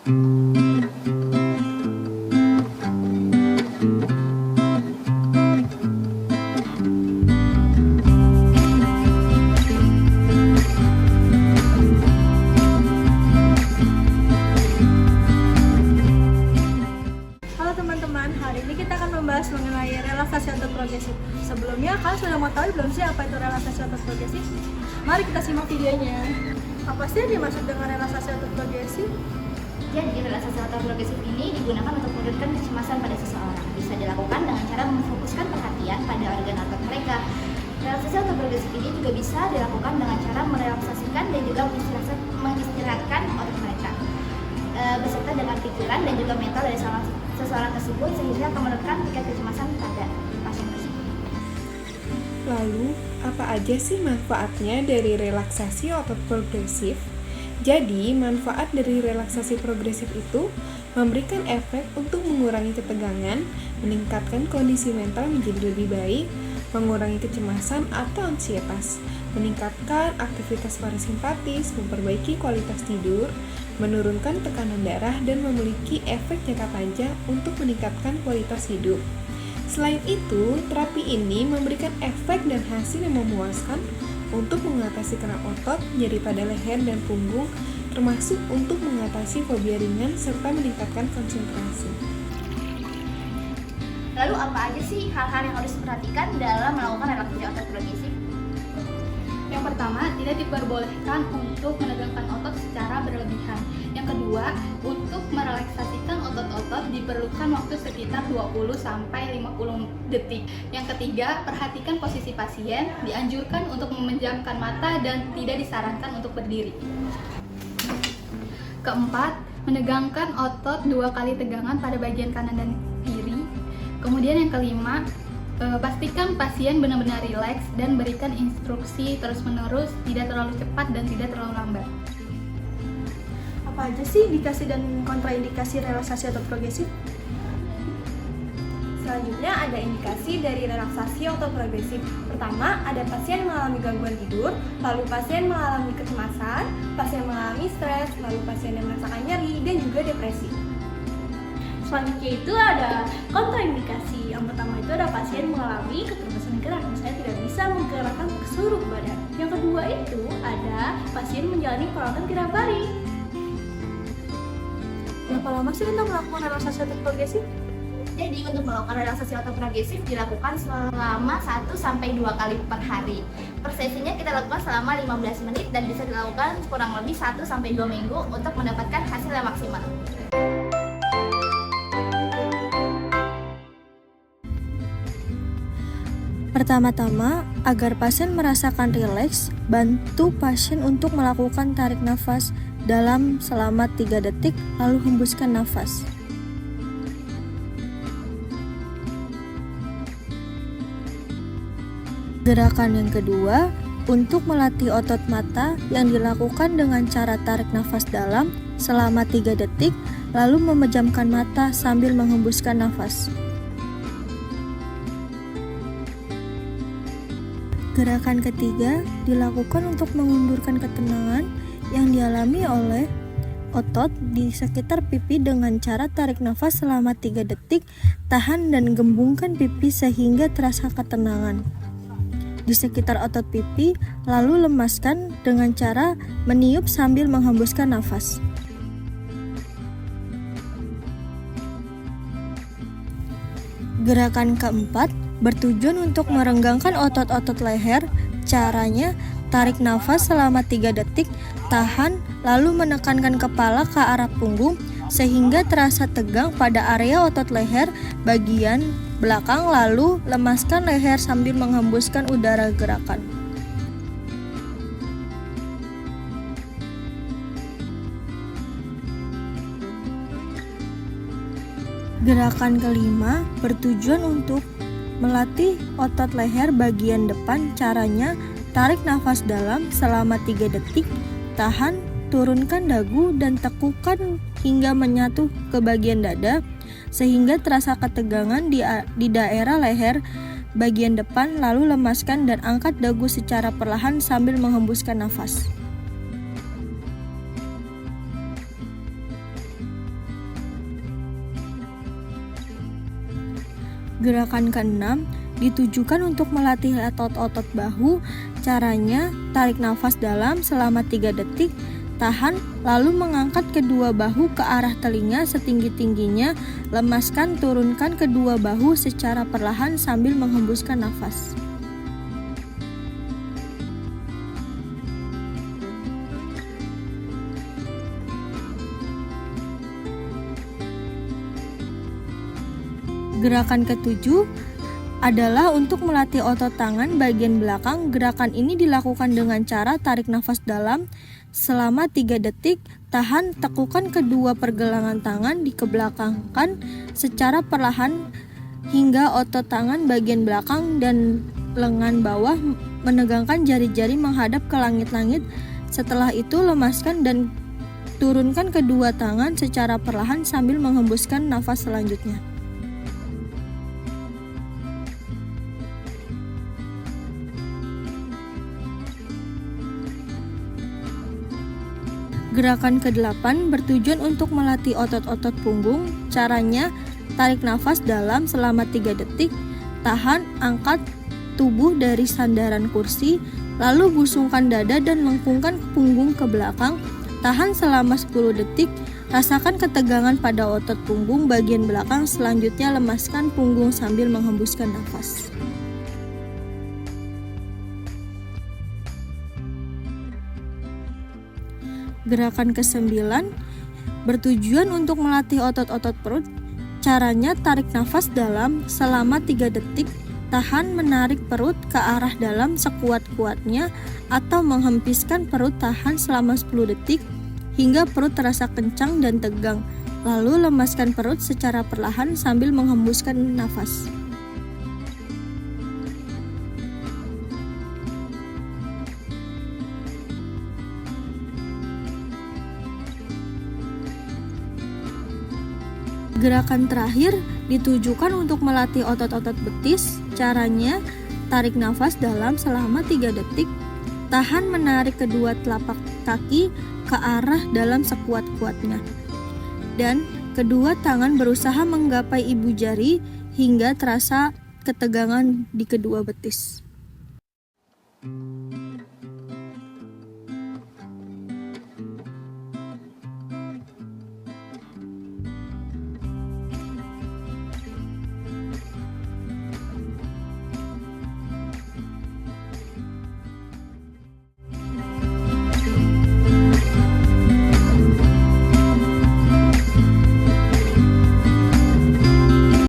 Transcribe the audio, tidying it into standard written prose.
Hari ini kita akan membahas mengenai relaksasi otot progresif. Sebelumnya, kalian sudah mau tahu belum sih apa itu relaksasi otot progresif? Mari kita simak videonya. Apa sih yang dimaksud dengan relaksasi otot progresif? Jadi, relaksasi otot progresif ini digunakan untuk menurunkan kecemasan pada seseorang. Bisa dilakukan dengan cara memfokuskan perhatian pada organ otot mereka. Relaksasi otot progresif ini juga bisa dilakukan dengan cara merelaksasikan dan juga mengistirahatkan otot mereka, beserta dengan pikiran dan juga mental dari seseorang tersebut, sehingga akan menurunkan tingkat kecemasan pada pasien tersebut. Lalu, apa aja sih manfaatnya dari relaksasi otot progresif? Jadi, manfaat dari relaksasi progresif itu memberikan efek untuk mengurangi ketegangan, meningkatkan kondisi mental menjadi lebih baik, mengurangi kecemasan atau ansietas, meningkatkan aktivitas parasimpatis, memperbaiki kualitas tidur, menurunkan tekanan darah, dan memiliki efek jangka panjang untuk meningkatkan kualitas hidup. Selain itu, terapi ini memberikan efek dan hasil yang memuaskan untuk mengatasi kram otot, nyeri pada leher dan punggung, termasuk untuk mengatasi fobia ringan serta meningkatkan konsentrasi. Lalu apa aja sih hal-hal yang harus diperhatikan dalam melakukan relaksasi otot progresif? Yang pertama, tidak diperbolehkan untuk menegangkan otot secara berlebihan. Yang kedua, untuk merelaksasikan otot-otot diperlukan waktu sekitar 20-50 detik. Yang ketiga, perhatikan posisi pasien, dianjurkan untuk memejamkan mata dan tidak disarankan untuk berdiri. Keempat, menegangkan otot 2 kali tegangan pada bagian kanan dan kiri. Kemudian yang kelima, pastikan pasien benar-benar rileks dan berikan instruksi terus-menerus, tidak terlalu cepat dan tidak terlalu lambat. Apa aja sih indikasi dan kontraindikasi relaksasi otot progresif? Selanjutnya ada indikasi dari relaksasi otot progresif. Pertama, ada pasien mengalami gangguan tidur, lalu pasien mengalami kecemasan, pasien mengalami stres, lalu pasien yang merasakan nyeri dan juga depresi. Selanjutnya itu ada kontraindikasi. Yang pertama itu ada pasien mengalami keterbatasan gerak, misalnya tidak bisa menggerakkan seluruh badan. Yang kedua itu ada pasien menjalani perawatan gerak baring. Berapa lama sih kita melakukan relaksasi otot progresif? Jadi untuk melakukan relaksasi otot progresif dilakukan selama 1-2 kali per hari. Per sesinya kita lakukan selama 15 menit dan bisa dilakukan kurang lebih 1-2 minggu untuk mendapatkan hasil yang maksimal. Pertama-tama, agar pasien merasakan rileks, bantu pasien untuk melakukan tarik nafas dalam selama 3 detik, lalu hembuskan nafas. Gerakan yang kedua, untuk melatih otot mata yang dilakukan dengan cara tarik nafas dalam selama 3 detik, lalu memejamkan mata sambil menghembuskan nafas. Gerakan ketiga dilakukan untuk mengundurkan ketenangan yang dialami oleh otot di sekitar pipi dengan cara tarik nafas selama 3 detik, tahan dan gembungkan pipi sehingga terasa ketenangan di sekitar otot pipi, lalu lemaskan dengan cara meniup sambil menghembuskan nafas. Gerakan keempat bertujuan untuk merenggangkan otot-otot leher. Caranya, tarik nafas selama 3 detik, tahan, lalu menekankan kepala ke arah punggung sehingga terasa tegang pada area otot leher bagian belakang, lalu lemaskan leher sambil menghembuskan udara gerakan. Gerakan kelima bertujuan untuk melatih otot leher bagian depan. Caranya, tarik nafas dalam selama 3 detik, tahan, turunkan dagu dan tekukan hingga menyatu ke bagian dada sehingga terasa ketegangan di daerah leher bagian depan, lalu lemaskan dan angkat dagu secara perlahan sambil menghembuskan nafas. Gerakan keenam ditujukan untuk melatih otot-otot bahu. Caranya, tarik nafas dalam selama 3 detik, tahan, lalu mengangkat kedua bahu ke arah telinga setinggi-tingginya, lemaskan, turunkan kedua bahu secara perlahan sambil menghembuskan nafas. Gerakan ketujuh adalah untuk melatih otot tangan bagian belakang. Gerakan ini dilakukan dengan cara tarik nafas dalam selama 3 detik, tahan, tekukan kedua pergelangan tangan dikebelakangkan secara perlahan hingga otot tangan bagian belakang dan lengan bawah menegangkan jari-jari menghadap ke langit-langit. Setelah itu lemaskan dan turunkan kedua tangan secara perlahan sambil menghembuskan nafas selanjutnya. Gerakan ke-8 bertujuan untuk melatih otot-otot punggung. Caranya, tarik nafas dalam selama 3 detik, tahan, angkat tubuh dari sandaran kursi, lalu busungkan dada dan lengkungkan punggung ke belakang, tahan selama 10 detik, rasakan ketegangan pada otot punggung bagian belakang, selanjutnya lemaskan punggung sambil menghembuskan nafas. Gerakan ke-9 bertujuan untuk melatih otot-otot perut. Caranya, tarik nafas dalam selama 3 detik, tahan, menarik perut ke arah dalam sekuat-kuatnya atau menghempiskan perut, tahan selama 10 detik hingga perut terasa kencang dan tegang, lalu lemaskan perut secara perlahan sambil menghembuskan nafas. Gerakan terakhir ditujukan untuk melatih otot-otot betis. Caranya, tarik nafas dalam selama 3 detik, tahan, menarik kedua telapak kaki ke arah dalam sekuat-kuatnya, dan kedua tangan berusaha menggapai ibu jari hingga terasa ketegangan di kedua betis.